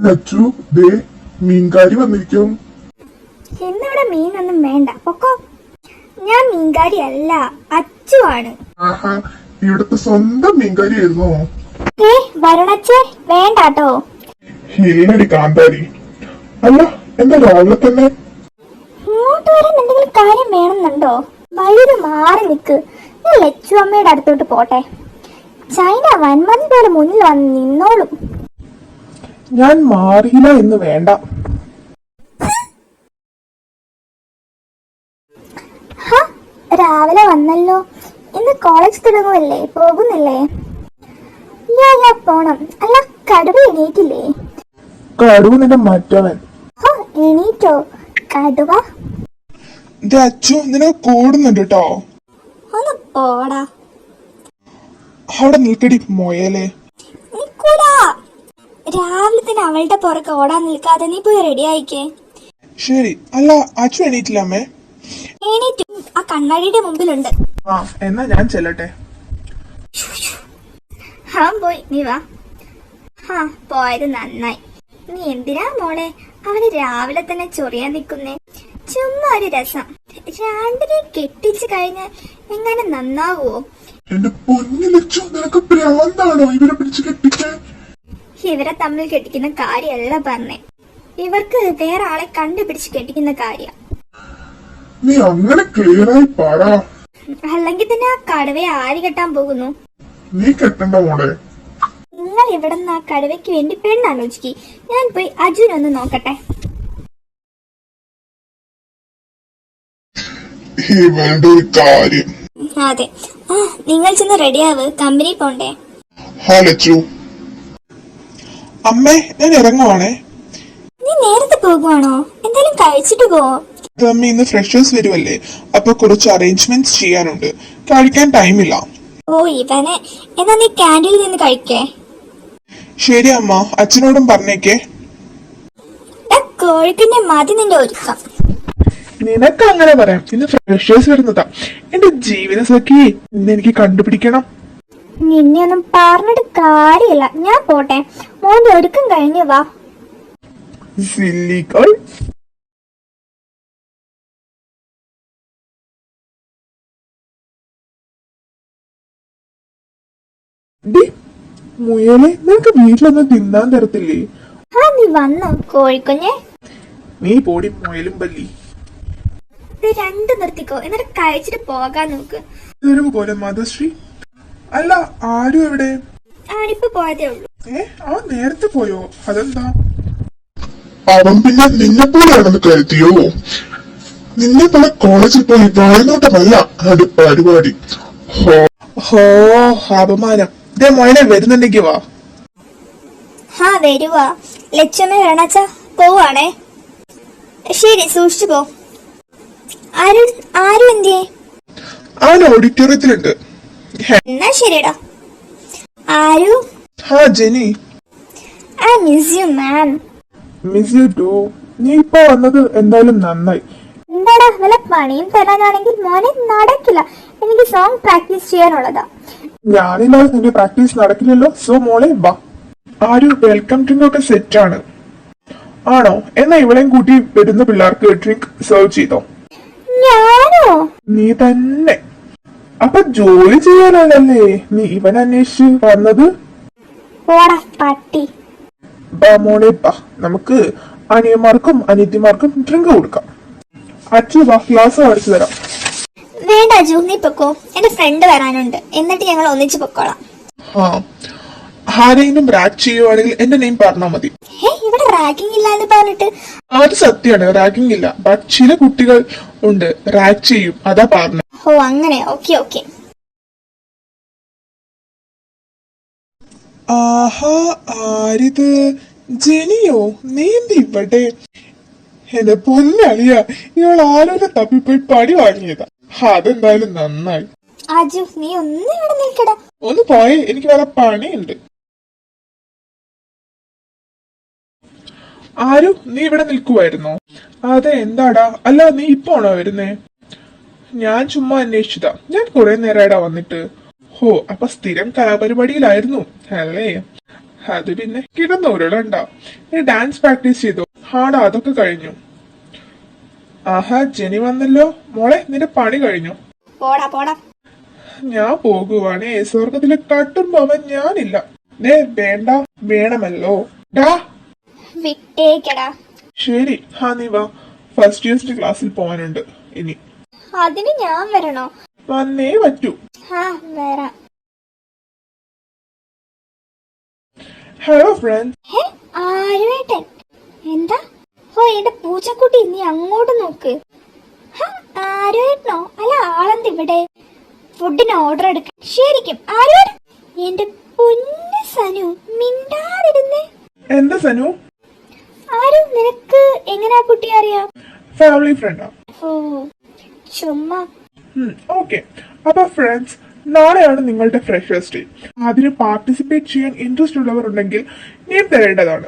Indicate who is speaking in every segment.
Speaker 1: ലച്ചു ദേ മീൻകാരി വന്നിരിക്കും.
Speaker 2: ഇന്നിവിടെ മീനൊന്നും വേണ്ട പൊക്കോ. ഞാൻ മീൻകാരി അല്ല, അച്ചു ആണ്.
Speaker 1: ആഹാ, ഇവിടുത്തെ സ്വന്തം മീൻകാരി ആയിരുന്നോ?
Speaker 2: വരുണച്ചേ വേണ്ടാട്ടോ.
Speaker 1: ഇല്ലടി കാന്താരി. അല്ല എന്താ രാവിലെ തന്നെ
Speaker 2: ഇങ്ങോട്ട് വരാൻ എന്തെങ്കിലും കാര്യം വേണമെന്നുണ്ടോ? വഴിത് മാറി നിക്ക്. ഞാൻ ലച്ചു അമ്മയുടെ അടുത്തോട്ട് പോട്ടെ. ചൈന വൻമതി പോലെ മുന്നിൽ വന്ന് നിന്നോളും.
Speaker 1: ഞാൻ മാറിയില്ല എന്ന് വേണ്ട.
Speaker 2: രാവിലെ വന്നല്ലോ. ഇന്ന് കോളേജ് തുടങ്ങുമല്ലേ, പോകുന്നില്ലേ? പോണം. അല്ല കടുവ എണീറ്റില്ലേ?
Speaker 1: കടുവ നിന്റെ മറ്റവൻ.
Speaker 2: എണീറ്റോ കടുവ?
Speaker 1: അച്ചു നിനക്ക് കൂടുന്നുണ്ട് കേട്ടോ.
Speaker 2: ഒന്ന് പോടാ.
Speaker 1: അവിടെ നിൽക്കടി മൊയലേ.
Speaker 2: നിക്കൂടാ. രാവിലെ തന്നെ അവളുടെ പുറകെ ഓടാൻ നിൽക്കാതെ നീ പോയി റെഡി ആയിക്കേ.
Speaker 1: ശരി. അല്ല അച്ചു എണീറ്റില്ല അമ്മേ?
Speaker 2: എണീറ്റു. ആ കണ്ണാടിയുടെ മുമ്പിലുണ്ട്.
Speaker 1: എന്നാ ഞാൻ ചെല്ലട്ടെ.
Speaker 2: പോയി. നീ വാ. പോയത് നന്നായി. നീ എന്തിനാ മോളെ അവന് രാവിലെ തന്നെ ചൊറിയാൻ നിക്കുന്നേ? ചുമ്മാ ഒരു രസം. രണ്ടിനെ കെട്ടിച്ചു കഴിഞ്ഞ് എങ്ങനെ നന്നാവോ?
Speaker 1: എന്റെ പൊന്നു ലച്ചു, നിനക്ക് ഭ്രാന്താണോ ഇവരെ പിടിച്ച് കെട്ടിക്കാൻ?
Speaker 2: ഇവരെ തമ്മിൽ കെട്ടിക്കുന്ന കാര്യമല്ല പറഞ്ഞേ, ഇവർക്ക് വേറെ ആളെ കണ്ടുപിടിച്ച് കെട്ടിക്കുന്ന കാര്യ.
Speaker 1: നീ അങ്ങനെ ക്ലിയറായി പറ.
Speaker 2: അല്ലെങ്കിൽ തന്നെ ആ കടുവയെ ആര് കെട്ടാൻ പോകുന്നു?
Speaker 1: നീ കെട്ടണ്ട മോളെ.
Speaker 2: നിങ്ങൾ ഇവിടെ നിന്ന് ആ കടുവയ്ക്ക് വേണ്ടി പെണ്ണാലോചിക്ക്. ഞാൻ പോയി അജുനൊന്ന് നോക്കട്ടെ. അതെ, നിങ്ങൾ ചെന്ന് റെഡിയാവ്, കമ്പനി പോണ്ടേ?
Speaker 1: അമ്മേ ഞാൻ ഇറങ്ങുവാണേ.
Speaker 2: നീ നേരത്തെ പോകുവാണോ? എന്തെങ്കിലും കഴിച്ചിട്ട് പോവോ?
Speaker 1: ഇന്ന് ഫ്രഷേഴ്സ് വരുമല്ലേ, അപ്പൊ കുറച്ച് അറേഞ്ച്മെന്റ്സ് ചെയ്യാനുണ്ട്. കഴിക്കാൻ ടൈമില്ല.
Speaker 2: ഓ ഇവനെ, എന്നാ നീ ക്യാൻറ്റീനിൽ നിന്ന് കഴിക്കേ.
Speaker 1: ശരി അമ്മ, അച്ഛനോടും പറഞ്ഞേക്കേ.
Speaker 2: കോഴിക്കിന്റെ മതി നിന്റെ ഒരുക്കം.
Speaker 1: നിനക്ക് അങ്ങനെ പറയാം. ഇന്ന് ഫ്രഷേഴ്സ് വരുന്നതാ. എന്റെ ജീവിത സഖി ഇന്ന് എനിക്ക് കണ്ടുപിടിക്കണം.
Speaker 2: നിന്നെ ഒന്നും പറഞ്ഞിട്ട് കാര്യമില്ല. ഞാൻ പോട്ടെ, മോന്റെ ഒരുക്കം കഴിഞ്ഞു വാ.
Speaker 1: മുയലെ, നിനക്ക് വീട്ടിലൊന്നും തിന്നാൻ തരത്തില്ലേ?
Speaker 2: നീ വന്നോ കോഴിക്കുഞ്ഞെ?
Speaker 1: നീ പോടി മുയലും പല്ലി.
Speaker 2: രണ്ട് നിർത്തിക്കോ, എന്നിട്ട് കഴിച്ചിട്ട് പോകാൻ നോക്ക്.
Speaker 1: പോലെ മധുശ്രീ. അല്ല ആരും എവിടെ?
Speaker 2: ആരിപ്പോ പോയതേ ഉള്ളൂ.
Speaker 1: അവൻ നേരത്തെ പോയോ? അതെന്താ? അവൻ പിന്നെ നിന്നെ പോലെയാണെന്ന് കരുതിയോ? നിന്നെ പോലെ കോളേജിൽ പോയി വായനോട്ടമല്ല പരിപാടി. ഹോ അപമാനം. ഇതേ മോനെ വരുന്നുണ്ടെങ്കി വാ.
Speaker 2: വരുവാ. ലക്ഷ്മി വേണച്ച പോവാണേ. ശരി, സൂക്ഷിച്ചു പോ. ആരും എന്തിയെ?
Speaker 1: അവൻ ഓഡിറ്റോറിയത്തിലുണ്ട്.
Speaker 2: എന്നാ ശരിടാ. ആരു?
Speaker 1: Jenny.
Speaker 2: I miss you man.
Speaker 1: Miss you too. നീ ഇപ്പൊ വന്നത് എന്തായാലും നന്നായി.
Speaker 2: എന്താടാ, വല്ല പണിയും തരാനാണെങ്കിൽ മോനെ നടക്കില്ല. എനിക്ക് സോങ് പ്രാക്ടീസ് ചെയ്യാനുള്ളതാ.
Speaker 1: ഞാനില്ലാതെ നിന്റെ പ്രാക്ടീസ് നടക്കില്ലല്ലോ. സോ മോളെ വാ. ആരു വെൽക്കം ഡ്രിങ്ക് ഒക്കെ സെറ്റ് ആണ്. ആണോ? എന്നാ ഇവളെയും കൂട്ടി വരുന്ന പിള്ളേർക്ക് ഡ്രിങ്ക് സെർവ് ചെയ്തോ.
Speaker 2: ഞാനോ?
Speaker 1: നീ തന്നെ. അപ്പൊ ജോലി ചെയ്യാനാണല്ലേ നീ ഇവൻ അന്വേഷിച്ച് വന്നത്?
Speaker 2: പട്ടി.
Speaker 1: മോളെ വാ, നമുക്ക് അനിയന്മാർക്കും അനിയത്തിമാർക്കും ഡ്രിങ്ക് കൊടുക്കാം. അച്ചു വാ, ക്ലാസ് കാണിച്ചു തരാം.
Speaker 2: വേണ്ട അജു, നീ പൊക്കോ. എന്റെ ഫ്രണ്ട് വരാനുണ്ട്, എന്നിട്ട് ഞങ്ങൾ ഒന്നിച്ച് പൊക്കോളാം.
Speaker 1: ആരെങ്കിലും റാഗ് ചെയ്യുവാണെങ്കിൽ എന്റെ നെയിം പറഞ്ഞാൽ മതി.
Speaker 2: ഇവിടെ റാഗിംഗ് ഇല്ല എന്ന് പറഞ്ഞിട്ട്.
Speaker 1: അത് സത്യമാണ്, റാഗിംഗ് ഇല്ല. ബട്ട് ചില കുട്ടികൾ ഉണ്ട് റാഗ് ചെയ്യും, അതാ പറഞ്ഞത്.
Speaker 2: അങ്ങനെ. ഓക്കെ.
Speaker 1: ആഹാ, ആരിത്? ജെനിയോ? നീ എന്ത് ഇവിടെ? എന്റെ പൊന്നളിയ, ഇവൾ ആരോടെ തപ്പിപ്പോയി പടി വാങ്ങിയതാ. അതെന്തായാലും നന്നായി.
Speaker 2: അജു, നീ ഒന്ന് ഇവിടെ നിൽക്കടാ.
Speaker 1: ഒന്ന് പോയേ, എനിക്ക് വേറെ പണിയുണ്ട്. ആരു, നീ ഇവിടെ നിൽക്കുവായിരുന്നോ? അതെ, എന്താടാ? അല്ല, നീ ഇപ്പോണോ വരുന്നേ? ഞാൻ ചുമ്മാ അന്വേഷിച്ചതാ. ഞാൻ കുറെ നേരമായിടാ വന്നിട്ട്. ഹോ, അപ്പൊ സ്ഥിരം കലാപരിപാടിയിലായിരുന്നു അല്ലേ? അത് പിന്നെ കിടന്നുരുളണ്ട. നീ ഡാൻസ് പ്രാക്ടീസ് ചെയ്തോ? ഹാടാ, അതൊക്കെ കഴിഞ്ഞു. ആഹാ, ജെനി വന്നല്ലോ. മോളെ, നിന്റെ പണി കഴിഞ്ഞു?
Speaker 2: പോടാ പോടാ.
Speaker 1: ഞാൻ പോകുവാണേ. സ്വർഗത്തിലെ കട്ടും പവൻ ഞാനില്ല. വേണ്ട, വേണമല്ലോ. ഡാ,
Speaker 2: വിട്ടേക്കടാ.
Speaker 1: ശരി, ഹാ നീ വാ. ഫസ്റ്റ് ഇയേഴ്സിന്റെ ക്ലാസ്സിൽ പോവാനുണ്ട് ഇനി.
Speaker 2: അതിന് ഞാൻ വരണോ?
Speaker 1: വന്നേ പറ്റൂ.
Speaker 2: ആ, വരാം.
Speaker 1: Hello friends.
Speaker 2: ആരുവേട്ടൻ? എന്താ? ഓ, എന്റെ പൂച്ചക്കുട്ടി, നീ അങ്ങോട്ട് നോക്ക്. ആരുവേട്ടനോ? അല്ല, ആളെന്ത് ഇവിടെ? ഫുഡിന് ഓർഡർ എടുക്ക. ശരിക്കും ആരുവേട്ടൻ? എന്റെ പൊന്നു സനു, മിണ്ടാതിരുന്നേ.
Speaker 1: എന്താ സനു?
Speaker 2: ആരു, നിനക്ക് എങ്ങനെയാ കുട്ടി അറിയാം?
Speaker 1: ഫാമിലി ഫ്രണ്ടാ.
Speaker 2: ഓ, ചുമ്മാ.
Speaker 1: ഓക്കെ. അപ്പൊ ഫ്രണ്ട്സ്, നാളെയാണ് നിങ്ങളുടെ ഫ്രഷേഴ്സ് ഡേ. അതിന് പാർട്ടിസിപ്പേറ്റ് ചെയ്യാൻ ഇൻട്രസ്റ്റ് ഉള്ളവർ ഉണ്ടെങ്കിൽ നെയിം തരേണ്ടതാണ്.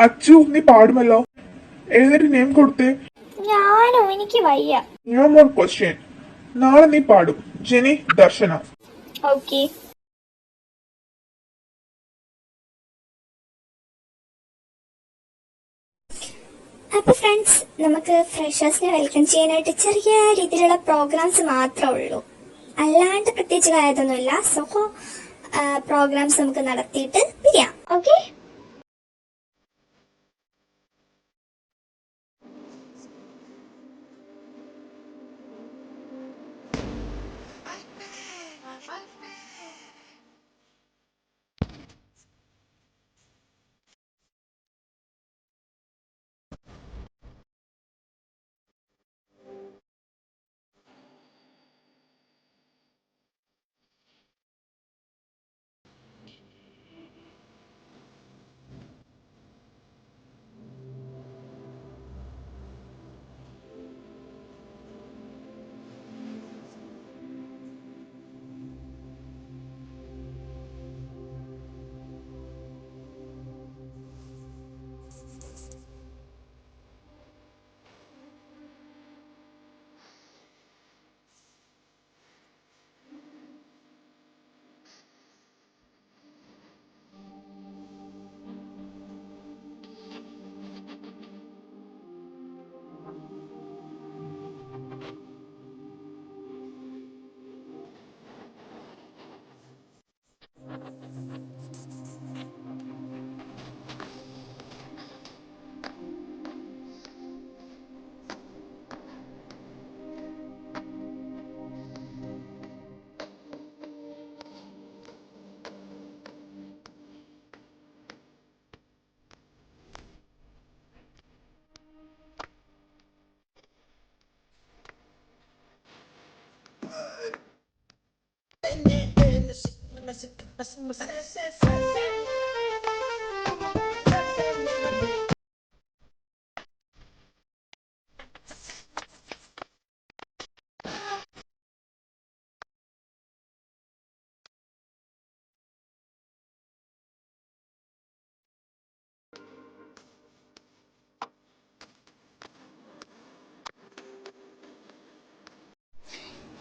Speaker 1: അച്ചു, നീ പാടുമല്ലോ. ഏതൊരു നെയിം കൊടുത്തേ?
Speaker 2: ഞാനോ? എനിക്ക് വയ്യ.
Speaker 1: ഞാൻ മോർ ക്വസ്റ്റ്യൻ. നാളെ നീ പാടും. ജെനി, ദർശന.
Speaker 2: ഓക്കെ. അപ്പൊ ഫ്രണ്ട്സ്, നമുക്ക് ഫ്രഷേഴ്സിനെ വെൽക്കം ചെയ്യാനായിട്ട് ചെറിയ രീതിയിലുള്ള പ്രോഗ്രാംസ് മാത്രമേ ഉള്ളൂ. അല്ലാണ്ട് പ്രത്യേകിച്ച് കാര്യമൊന്നുമില്ല. സോ പ്രോഗ്രാംസ് നമുക്ക് നടത്തിയിട്ട് പിരിയാം. ഓക്കെ?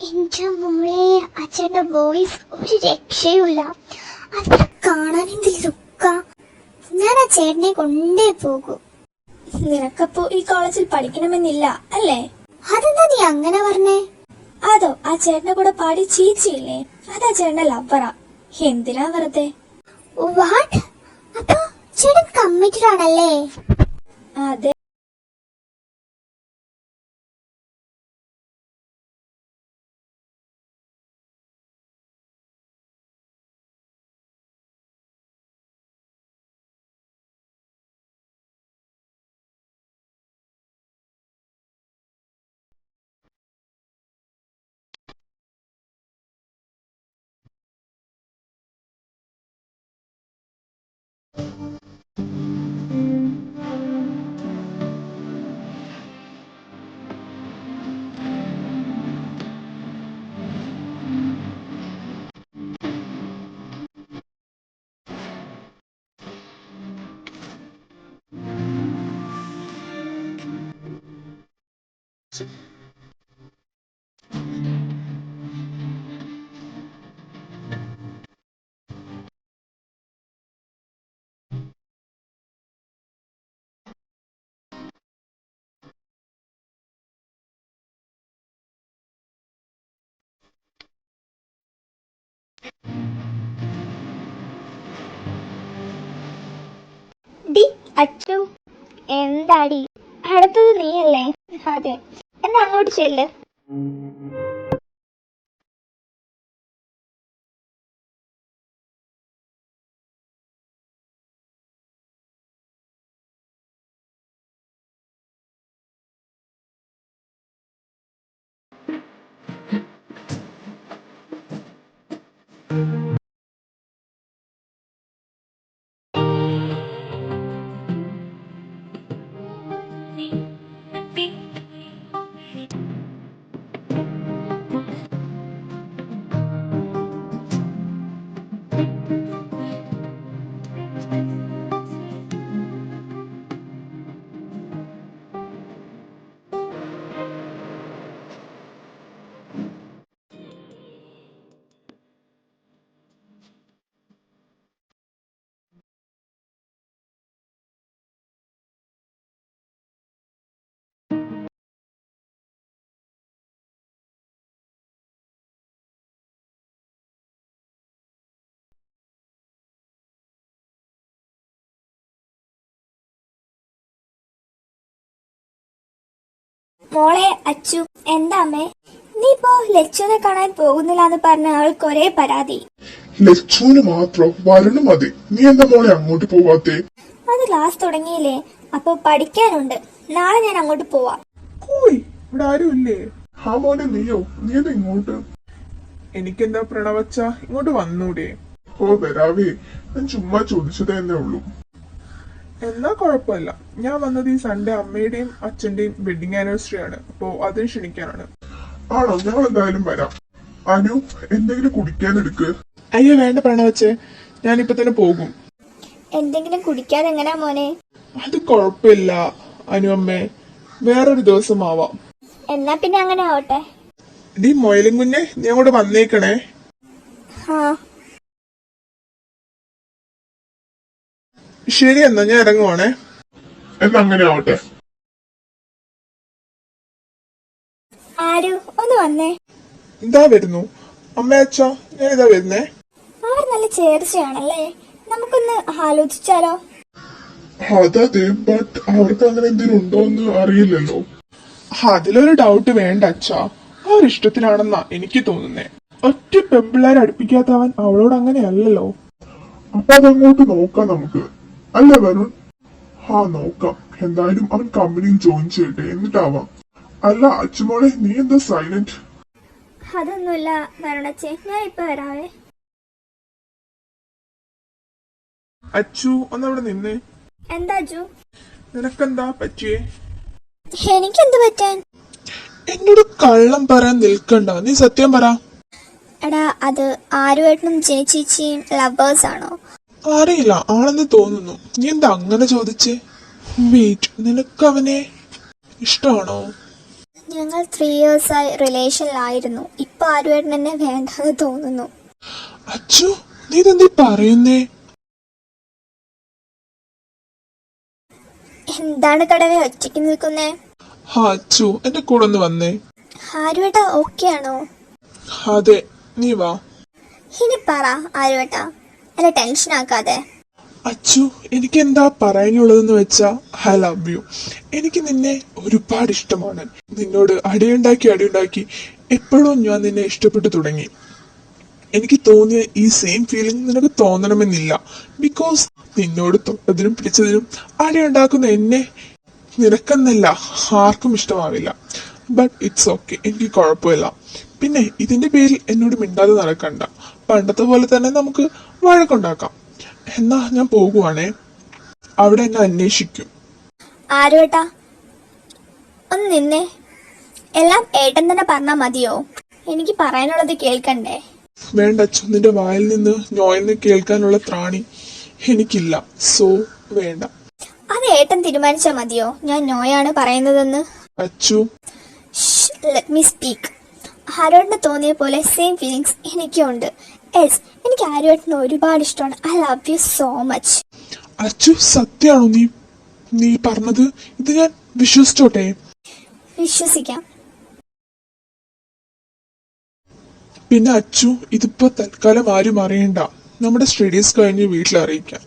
Speaker 2: എന്റെ മോളെ, അച്ഛന്റെ വോയിസ് ഒരു രക്ഷയുമില്ല. അത്ര കാണാൻ എന്ത് ലുക്ക. ഞാൻ ആ ചേട്ടനെ കൊണ്ടേ പോകൂ. നിനക്കപ്പോ ഈ കോളേജിൽ പഠിക്കണമെന്നില്ല അല്ലേ? അതെന്താ നീ അങ്ങനെ പറഞ്ഞേ? അതോ, ആ ചേട്ടന്റെ കൂടെ പാടി ചീച്ചിയില്ലേ, അതാ ചേട്ടന്റെ ലവറാ. എന്തിനാ വെറുതെ? വാട്ട്? അപ്പൊ ചേട്ടൻ കമ്മിറ്റഡ് ആണല്ലേ? അതെ. ഡി അച്ചു, എന്താടി അടുത്തത് നീയല്ലേ? അതെ, എന്നാ അങ്ങോട്ട് ചെല്ല്. മോളെ അച്ചു, എന്താ അമ്മേ? നീ ഇപ്പോ ലച്ചുവിനെ കാണാൻ പോകുന്നില്ലാന്ന് പറഞ്ഞ അവൾക്ക് ഒരേ പരാതി.
Speaker 1: ലച്ചുവിന് മാത്രം വരണം മതി. നീ എന്താ മോളെ അങ്ങോട്ട് പോവാത്തേ?
Speaker 2: അത് ക്ലാസ് തുടങ്ങിയില്ലേ, അപ്പൊ പഠിക്കാനുണ്ട്. നാളെ ഞാൻ അങ്ങോട്ട് പോവാം.
Speaker 1: ഇവിടെ ആരും ഇല്ലേ? ആ മോനെ നീയോ? നീ എന്താ ഇങ്ങോട്ട്? എനിക്കെന്താ പ്രണവച്ച, ഇങ്ങോട്ട് വന്നൂടെ? ഓ വരാവേ, ഞാൻ ചുമ്മാ ചോദിച്ചതേ എന്നേ ഉള്ളൂ. എന്നാ കുഴപ്പമില്ല. ഞാൻ വന്നത് ഈ സൺഡേ അമ്മയുടെയും അച്ഛന്റെയും വെഡിങ് ആനിവേഴ്സറി ആണ്. അപ്പോ അതിന് ക്ഷണിക്കാനാണ്. ആണോ? ഞങ്ങൾ എന്തായാലും വരാം. അനു, എന്തെങ്കിലും കുടിക്കാൻ എടുക്ക്. അയ്യോ വേണ്ട പ്രണവച്ചേ, ഞാനിപ്പോ തന്നെ പോകും.
Speaker 2: എന്തെങ്കിലും കുടിക്കാതെ എങ്ങനാ മോനെ?
Speaker 1: അത് കുഴപ്പമില്ല അനു അമ്മേ, വേറൊരു ദിവസം ആവാം.
Speaker 2: എന്നാ പിന്നെ അങ്ങനെ ആവട്ടെ.
Speaker 1: നീ മൊയിലും കുഞ്ഞെ, നീ അങ്ങോട്ട് വന്നേക്കണേ. ശരി, എന്നാ ഞാൻ ഇറങ്ങുവാണേ. എന്നാ അങ്ങനെ ആവട്ടെ.
Speaker 2: ആരു ഒന്ന് വന്നേ.
Speaker 1: എന്താ വരുന്നു? അമ്മ അച്ഛ, ഞാൻ ഇതാ വരുന്നേ.
Speaker 2: അവർ നല്ല ചേർച്ചയാണല്ലേ, നമുക്കൊന്ന് ആലോചിച്ചാലോ?
Speaker 1: അതെ, ബട്ട് അവർക്ക് അങ്ങനെ എന്തെങ്കിലും ഉണ്ടോന്ന് അറിയില്ലല്ലോ. അതിലൊരു ഡൗട്ട് വേണ്ട അച്ഛാ, അവരിഷ്ടത്തിലാണെന്നാ എനിക്ക് തോന്നുന്നേ. ഒറ്റ പെമ്പിള്ളേരെ അടുപ്പിക്കാത്തവൻ അവളോട് അങ്ങനെയല്ലല്ലോ. അപ്പൊ അതങ്ങോട്ട് നോക്കാം നമുക്ക്, അല്ല വരുൺ? നോക്കാം. എന്തായാലും അവൻ കമ്പനിയിൽ ജോയിൻ ചെയ്യട്ടെ, എന്നിട്ടാവാം. അല്ല അച്ഛമോളെ, നീ എന്താ സൈലന്റ്?
Speaker 2: അതൊന്നുമില്ല വരണച്ചേ, ഞാൻ ഇപ്പൊ വരാവേ.
Speaker 1: അച്ചു, ഒന്നവിടെ നിന്നേ.
Speaker 2: എന്താ അച്ചു?
Speaker 1: നിനക്കെന്താ പറ്റിയേ?
Speaker 2: എനിക്കെന്ത് പറ്റാൻ?
Speaker 1: എന്നോട് കള്ളം പറയാൻ നിൽക്കണ്ട, നീ സത്യം പറ.
Speaker 2: എടാ, അത് ആരുവേട്ടനും ചേച്ചിയും ലവേഴ്സ് ആണോ?
Speaker 1: അറിയില്ല, ആണെന്ന് തോന്നുന്നു. നീ എന്താ അങ്ങനെ ചോദിച്ചേ? വെയിറ്റ്, നിനക്ക് അവനെ ഇഷ്ടമാണോ?
Speaker 2: ഞങ്ങൾ 3 years ആയി റിലേഷനിലായിരുന്നു. ഇപ്പൊ ആരുവേട്ടൻ എന്നെ വേണ്ടെന്ന് തോന്നുന്നു.
Speaker 1: അച്ചു, നീ ഇതെന്തീ പറയുന്നേ?
Speaker 2: എന്താണ് കടവേ ഒറ്റയ്ക്ക് നിൽക്കുന്നേ?
Speaker 1: അച്ചു, എന്റെ കൂടെ ഒന്ന് വന്നേ.
Speaker 2: ആരുവേട്ട ഓക്കെ ആണോ?
Speaker 1: അതെ, നീ വാ.
Speaker 2: ഇനി പറ ആരുവേട്ട, എന്നെ ടെൻഷൻ ആക്കാതെ.
Speaker 1: അച്ചു, എനിക്ക് എന്താ പറയാനുള്ളതെന്ന് വെച്ചാ, ഐ ലവ് യു. എനിക്ക് നിന്നെ ഒരുപാട് ഇഷ്ടമാണ്. നിന്നോട് അടിയുണ്ടാക്കി എപ്പോഴും ഞാൻ നിന്നെ ഇഷ്ടപ്പെട്ടു തുടങ്ങി. എനിക്ക് തോന്നിയ ഈ സെയിം ഫീലിംഗ് നിനക്ക് തോന്നണമെന്നില്ല. ബിക്കോസ് നിന്നോട് തൊട്ടതിനും പിടിച്ചതിനും അടിയുണ്ടാക്കുന്ന എന്നെ നിനക്കെന്നല്ല ആർക്കും ഇഷ്ടമാവില്ല. ബട്ട് ഇറ്റ്സ് ഓക്കെ, എനിക്ക് കുഴപ്പമില്ല. പിന്നെ ഇതിന്റെ പേരിൽ എന്നോട് മിണ്ടാതെ നടക്കണ്ട. പണ്ടത്തെ പോലെ തന്നെ നമുക്ക് വഴക്കുണ്ടാക്കാം. എന്നാ ഞാൻ പോകുവാണേ. അവിടെ എന്നെ അന്വേഷിക്കും.
Speaker 2: ആരുവേട്ടാ ഒന്ന് നിന്നേ. എല്ലാം ഏട്ടൻ തന്നെ പറഞ്ഞാ മതിയോ? എനിക്ക് പറയാനുള്ളത് കേൾക്കണ്ടേ?
Speaker 1: വേണ്ട അച്ചു, നിന്റെ വായിൽ നിന്ന് നോയെന്ന് കേൾക്കാനുള്ള ത്രാണി എനിക്കില്ല. സോ വേണ്ട.
Speaker 2: അത് ഏട്ടൻ തീരുമാനിച്ചാ മതിയോ ഞാൻ നോയാണ് പറയുന്നതെന്ന്?
Speaker 1: Achu,
Speaker 2: let me speak. ആരോടിന് തോന്നിയ പോലെ സെയിം ഫീലിങ്സ് എനിക്കും ഉണ്ട്. യെസ്, എനിക്ക് ആരോട്ടിന് ഒരുപാട് ഇഷ്ടമാണ്. I love you so much.
Speaker 1: Achu, സത്യാണോ നീ പറഞ്ഞത്? ഇത് ഞാൻ വിശ്വസിച്ചോട്ടെ?
Speaker 2: വിശ്വസിക്കാം.
Speaker 1: പിന്നെ അച്ചു, ഇതിപ്പോ തൽക്കാലം ആരും അറിയണ്ട. നമ്മുടെ സ്റ്റഡീസ് കഴിഞ്ഞ് വീട്ടിൽ അറിയിക്കാം.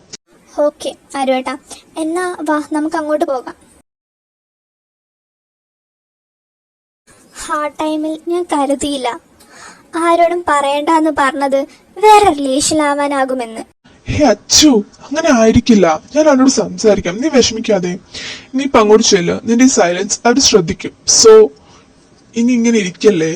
Speaker 2: ഓക്കെ ആരോട്ടാ, എന്നാ വാ നമുക്ക് അങ്ങോട്ട് പോകാം. ആ ടൈമിൽ ഞാൻ കരുതിയില്ല ആരോടും പറയണ്ടെന്ന് പറഞ്ഞത് വേറെ റിലേഷനിലാവാനാകുമെന്ന്.
Speaker 1: ഹേ അച്ചു, അങ്ങനെ ആയിരിക്കില്ല. ഞാൻ അവനോട് സംസാരിക്കാം, നീ വിഷമിക്കാതെ. നീ ഇപ്പൊ അങ്ങോട്ട് ചെല്ല്. നിന്റെ സൈലൻസ് അവർ ശ്രദ്ധിക്കും. സോ ഇനി ഇങ്ങനെ ഇരിക്കല്ലേ.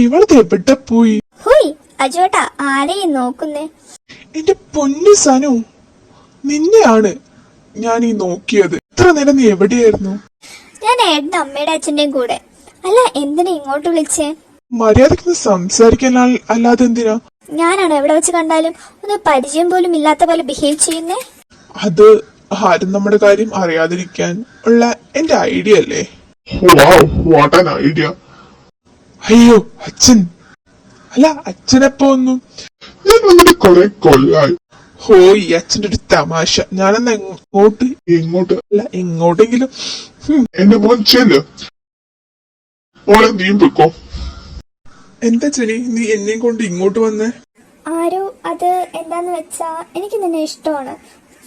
Speaker 1: ഇവളത് എവിടെ പോയി?
Speaker 2: ഹുയ് അജോട്ടാ, ആരെയും നോക്കുന്നേ?
Speaker 1: എന്റെ പൊന്നു സനു, നിന്നെയാണ് ഞാൻ ഈ നോക്കിയത്. ഇത്ര നേരം നീ എവിടെയായിരുന്നു?
Speaker 2: ഞാൻ ഏട്ടന്റെ അമ്മയുടെ അച്ഛന്റെയും കൂടെ. അല്ല, എന്തിനാ ഇങ്ങോട്ട് വിളിച്ചേ?
Speaker 1: മര്യാദക്ക് സംസാരിക്കാൻ അല്ലാതെ എന്തിനാ?
Speaker 2: ഞാനാണ് എവിടെ വെച്ച് കണ്ടാലും ഒന്ന് പരിചയം പോലും ഇല്ലാത്ത പോലെ ബിഹേവ് ചെയ്യുന്നേ.
Speaker 1: അത് ആരും നമ്മുടെ കാര്യം അറിയാതിരിക്കാൻ ഉള്ള എന്റെ ഐഡിയ അല്ലേ? ഐഡിയ. അയ്യോ അച്ഛൻ. അല്ല, അച്ഛനെപ്പോ ഒന്നും ഞാൻ വന്നിട്ട് കൊറേ കൊല്ലായി. ഹോ, ഈ അച്ഛന്റെ ഒരു തമാശ. ഞാനെന്നാ എങ്ങോട്ട് അല്ല എങ്ങോട്ടെങ്കിലും. എന്റെ മോൻ ചെല്ല്. മോളെ നീയും പൊക്കോ. എന്താ ചെനി, നീ എന്നെയും കൊണ്ട് ഇങ്ങോട്ട് വന്നേ?
Speaker 2: ആരോ, അത് എന്താന്ന് വെച്ചാ എനിക്ക് നിന്നെ ഇഷ്ടമാണ്.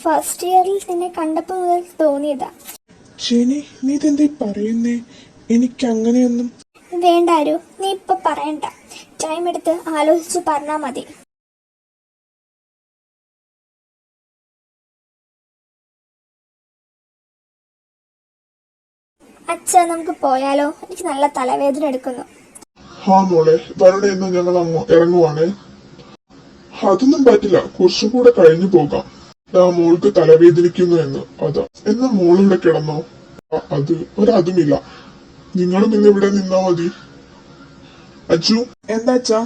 Speaker 2: ഫസ്റ്റ് ഇയറിൽ നിന്നെ കണ്ടപ്പോ മുതൽ തോന്നിയതാ.
Speaker 1: ചെനി, നീ ഇതെന്താ പറയുന്നേ? എനിക്ക് അങ്ങനെയൊന്നും.
Speaker 2: വേണ്ട ആരോ, നീ ഇപ്പൊ പറയണ്ട. ടൈം എടുത്ത് ആലോചിച്ച് പറഞ്ഞാ മതി. അച്ഛാ, നമുക്ക് പോയാലോ? എനിക്ക് നല്ല തലവേദന എടുക്കുന്നു.
Speaker 1: ഹാ മോളെ, വരുടെ എന്ന് ഞങ്ങൾ ഇറങ്ങുവാണേ. അതൊന്നും പറ്റില്ല, കുറച്ചും കൂടെ കഴിഞ്ഞു പോകാം. മോൾക്ക് തലവേദനിക്കുന്നു എന്ന്. അതാ. എന്നാ മോളിവിടെ കിടന്നോ? അത് ഒരതുമില്ല. നിങ്ങളും ഇന്നിവിടെ നിന്നാ മതി. അച്ചു. എന്താ അച്ഛാ?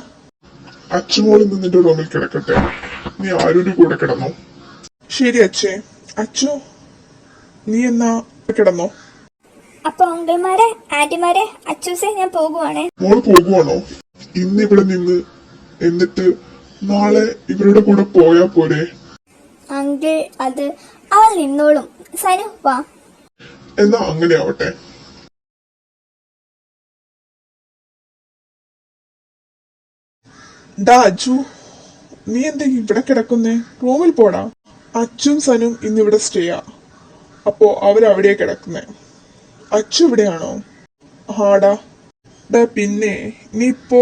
Speaker 1: അച്ചു മോളിൽ നിന്നിന്റെ റൂമിൽ കിടക്കട്ടെ. നീ ആരുടെ കൂടെ കിടന്നോ? ശരി അച്ഛേ. അച്ചു, നീ എന്നാ കിടന്നോ?
Speaker 2: അപ്പൊ അങ്കിൾമാരെ, ആന്റിമാരെ, അച്ചൂസെ, ഞാൻ പോകുവാണേ.
Speaker 1: മോള് പോകുവാണോ? ഇന്ന് ഇവിടെ നിന്ന് എന്നിട്ട് നാളെ ഇവരുടെ കൂടെ പോയാ പോരെ?
Speaker 2: അങ്കിൾ, അത് അവൾ നിന്നോളും. സനു വാ.
Speaker 1: എന്നാ അങ്ങനെ ആവട്ടെ. ഡാ അച്ചു, നീ എന്താ ഇവിടെ കിടക്കുന്നേ? റൂമിൽ പോടാ. അച്ചും സനും ഇന്നിവിടെ സ്റ്റേയാ. അപ്പോ അവരവിടെയാ കിടക്കുന്നേ. അച്ചു ഇവിടെയാണോ? ഹാടാ. ഡാ പിന്നെ, നീ ഇപ്പോ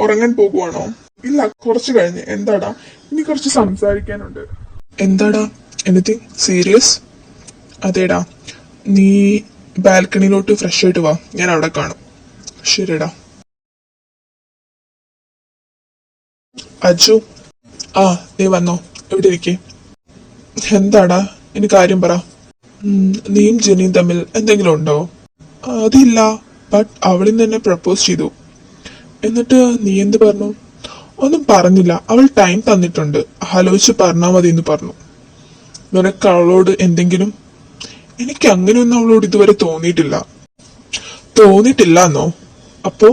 Speaker 1: ഉറങ്ങാൻ പോകുവാണോ? ഇല്ല, കുറച്ചു കഴിഞ്ഞ്. എന്താടാ, ഇനി കുറച്ച് സംസാരിക്കാനുണ്ട്. എന്താടാ, എനിത്തിങ് സീരിയസ്? അതേടാ, നീ ബാൽക്കണിയിലോട്ട് ഫ്രഷ് ആയിട്ട് വാ, ഞാൻ അവിടെ കാണും. ശരിടാ. അച്ചു, ആ നീ വന്നോ? എവിടെ ഇരിക്കേ? എന്താടാ, ഇനി കാര്യം പറ. നീയും ജെനിയും തമ്മിൽ എന്തെങ്കിലും ഉണ്ടോ? അതില്ല, ബട്ട് അവളിന്ന് എന്നെ പ്രപ്പോസ് ചെയ്തു. എന്നിട്ട് നീ എന്ത് പറഞ്ഞു? ഒന്നും പറഞ്ഞില്ല. അവൾ ടൈം തന്നിട്ടുണ്ട്, ആലോചിച്ച് പറഞ്ഞാ മതി എന്ന് പറഞ്ഞു. നിനക്ക് അവളോട് എന്തെങ്കിലും? എനിക്ക് അങ്ങനെയൊന്നും അവളോട് ഇതുവരെ തോന്നിയിട്ടില്ല. തോന്നിയിട്ടില്ല എന്നോ? അപ്പോ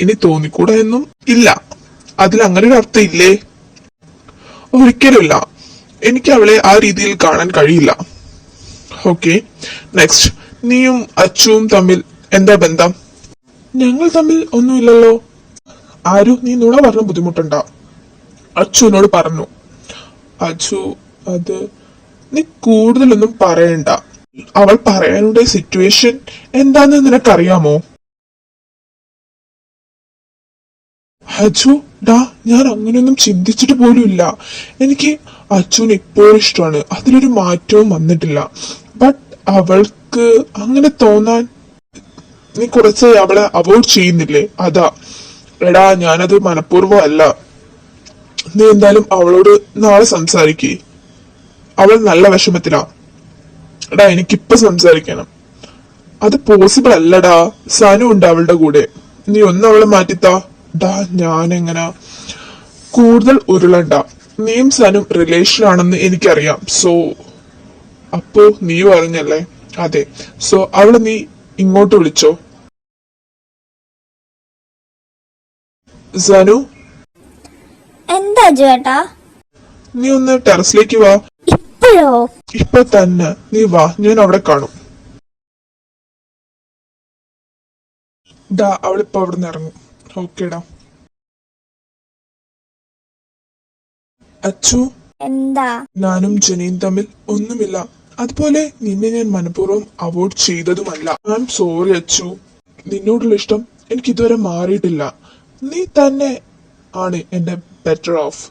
Speaker 1: ഇനി തോന്നിക്കൂടാ എന്നും ഇല്ല? അതിൽ അങ്ങനെ ഒരു അർത്ഥം ഇല്ലേ? ഒരിക്കലുമില്ല. എനിക്ക് അവളെ ആ രീതിയിൽ കാണാൻ കഴിയില്ല. Okay, next. നീയും അച്ചുവും തമ്മിൽ എന്താ ബന്ധം? ഞങ്ങൾ തമ്മിൽ ഒന്നുമില്ലല്ലോ. ആരും നീ നുണ പറഞ്ഞ ബുദ്ധിമുട്ടുണ്ട. അച്ചുവിനോട് പറഞ്ഞു. അച്ചു, അത് നീ കൂടുതലൊന്നും പറയണ്ട. അവൾ പറയാനുള്ള സിറ്റുവേഷൻ എന്താന്ന് നിനക്കറിയാമോ? അച്ചു, ഡാ, ഞാൻ അങ്ങനെയൊന്നും ചിന്തിച്ചിട്ട് പോലും ഇല്ല. എനിക്ക് അച്ചുവിന് ഇപ്പോഴും ഇഷ്ടമാണ്, അതിലൊരു മാറ്റവും വന്നിട്ടില്ല. ബട്ട് അവൾക്ക് അങ്ങനെ തോന്നാൻ നീ കുറച്ച് അവളെ അവോയ്ഡ് ചെയ്യുന്നില്ലേ? അതാ. എടാ, ഞാനത് മനഃപൂർവ്വം അല്ല. നീ എന്തായാലും അവളോട് നാളെ സംസാരിക്കേ. അവൾ നല്ല വിഷമത്തിലാ. എടാ, എനിക്കിപ്പൊ സംസാരിക്കണം. അത് പോസിബിൾ അല്ലടാ. സനു ഉണ്ട് അവളുടെ കൂടെ. നീ ഒന്ന് അവളെ മാറ്റിത്താ. ഡാ, ഞാനെങ്ങനാ? കൂടുതൽ ഉരുളണ്ട. നീയും സനും റിലേഷൻ ആണെന്ന് എനിക്കറിയാം. സോ അപ്പോ നീ പറഞ്ഞല്ലേ, അതെ, സോ അവളെ നീ ഇങ്ങോട്ട് വിളിച്ചോ. സനു,
Speaker 2: എന്താ ചേട്ടാ?
Speaker 1: നീ ഒന്ന് ടെറസിലേക്ക് വാ.
Speaker 2: ഇപ്പോഴോ?
Speaker 1: ഇപ്പൊ തന്നെ നീ വാ, ഞാൻ അവിടെ കാണും. ഡാ, അവളിപ്പോ അവിടെ നിന്ന് ഇറങ്ങും. ഓക്കേടാ. അച്ചു,
Speaker 2: എന്താ?
Speaker 1: ഞാനും ജനയും തമ്മിൽ ഒന്നുമില്ല. അതുപോലെ നിന്നെ ഞാൻ മനഃപൂർവ്വം അവോയ്ഡ് ചെയ്തതുമല്ല. I am sorry Achu. നിന്നോടുള്ള ഇഷ്ടം എനിക്ക് ഇതുവരെ മാറിയിട്ടില്ല. നീ തന്നെ ആണ് എന്റെ ബെറ്റർ ഓഫ്.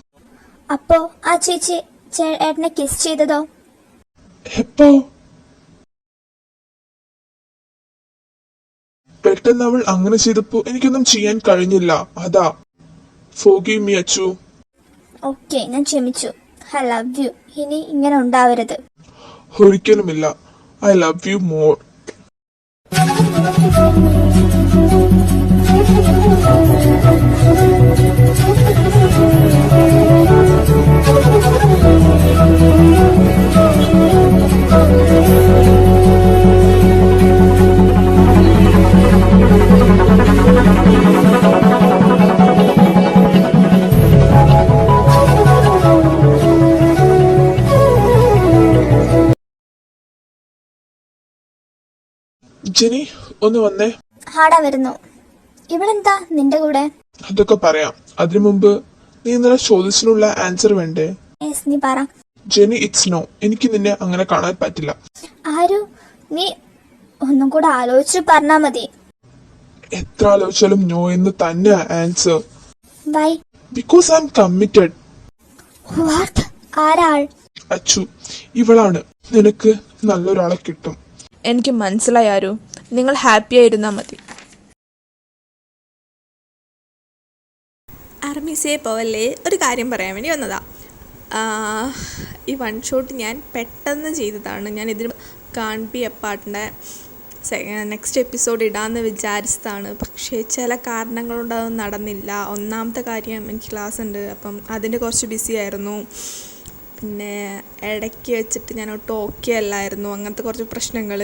Speaker 2: അപ്പോ ആ ചേച്ചി ഏട്ടനെ കിസ് ചെയ്തതോ?
Speaker 1: എപ്പോ? പെട്ടെന്ന് അവൾ അങ്ങനെ ചെയ്തപ്പോ എനിക്കൊന്നും ചെയ്യാൻ കഴിഞ്ഞില്ല. അതാ. Forgive me Achu.
Speaker 2: ഓക്കെ, ഞാൻ ക്ഷമിച്ചു. I love you. ഇനി ഇങ്ങനെ ഉണ്ടാവരുത്.
Speaker 1: ഒരിക്കലുമില്ല. I love you more. Jenny, ഒന്ന് വന്നേ.
Speaker 2: ഹാടാ വരുന്നു. ഇവളെന്താ നിന്റെ കൂടെ?
Speaker 1: അതൊക്കെ പറയാം. അതിനു മുമ്പ് നീ ഇന്നലെ ചോദിച്ചിനുള്ള ആൻസർ വേണ്ടേ?
Speaker 2: യെസ്, നീ പറ.
Speaker 1: Jenny, it's no. എനിക്ക് നിന്നെ അങ്ങനെ കാണാൻ പറ്റില്ല.
Speaker 2: ആരു? നീ ഒന്നും കൂടെ ആലോചിച്ചു പറഞ്ഞാ മതി.
Speaker 1: എത്ര ആലോചിച്ചാലും നോ എന്ന് തന്നെ answer.
Speaker 2: Why?
Speaker 1: Because I'm committed.
Speaker 2: What? ആരാൾ?
Speaker 1: അച്ചു, ഇവളാണ്. നിനക്ക് നല്ലൊരാളെ കിട്ടും.
Speaker 3: എനിക്ക് മനസ്സിലായി ആരു. നിങ്ങൾ ഹാപ്പി ആയിരുന്നാൽ മതി.
Speaker 4: ആർമിസേ പോവല്ലേ, ഒരു കാര്യം പറയാൻ വേണ്ടി വന്നതാ. ഈ വൺ ഷോട്ട് ഞാൻ പെട്ടെന്ന് ചെയ്തതാണ്. ഞാൻ ഇതിന് കാൺപി അപ്പാട്ടിൻ്റെ നെക്സ്റ്റ് എപ്പിസോഡ് ഇടാമെന്ന് വിചാരിച്ചതാണ്. പക്ഷേ ചില കാരണങ്ങൾ കൊണ്ട് അതൊന്നും നടന്നില്ല. ഒന്നാമത്തെ കാര്യം, എനിക്ക് ക്ലാസ് ഉണ്ട്, അപ്പം അതിൻ്റെ കുറച്ച് ബിസി ആയിരുന്നു. പിന്നെ ഇടയ്ക്ക് വെച്ചിട്ട് ഞാൻ ഒട്ടും ഓക്കെ അല്ലായിരുന്നു. അങ്ങനത്തെ കുറച്ച് പ്രശ്നങ്ങൾ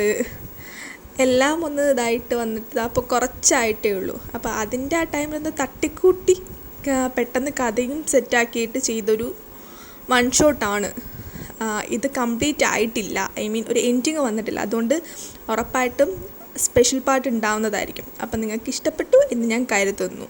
Speaker 4: എല്ലാം ഒന്ന് ഇതായിട്ട് വന്നിട്ട് അപ്പോൾ കുറച്ചായിട്ടേ ഉള്ളൂ. അപ്പോൾ അതിൻ്റെ ആ ടൈമിലൊന്ന് തട്ടിക്കൂട്ടി പെട്ടെന്ന് കഥയും സെറ്റാക്കിയിട്ട് ചെയ്തൊരു വൺ ഷോട്ടാണ് ഇത്. കംപ്ലീറ്റ് ആയിട്ടില്ല. ഐ മീൻ ഒരു എൻഡിങ് വന്നിട്ടില്ല. അതുകൊണ്ട് ഉറപ്പായിട്ടും സ്പെഷ്യൽ പാർട്ട് ഉണ്ടാവുന്നതായിരിക്കും. അപ്പം നിങ്ങൾക്ക് ഇഷ്ടപ്പെട്ടു എന്ന് ഞാൻ കരുതുന്നു.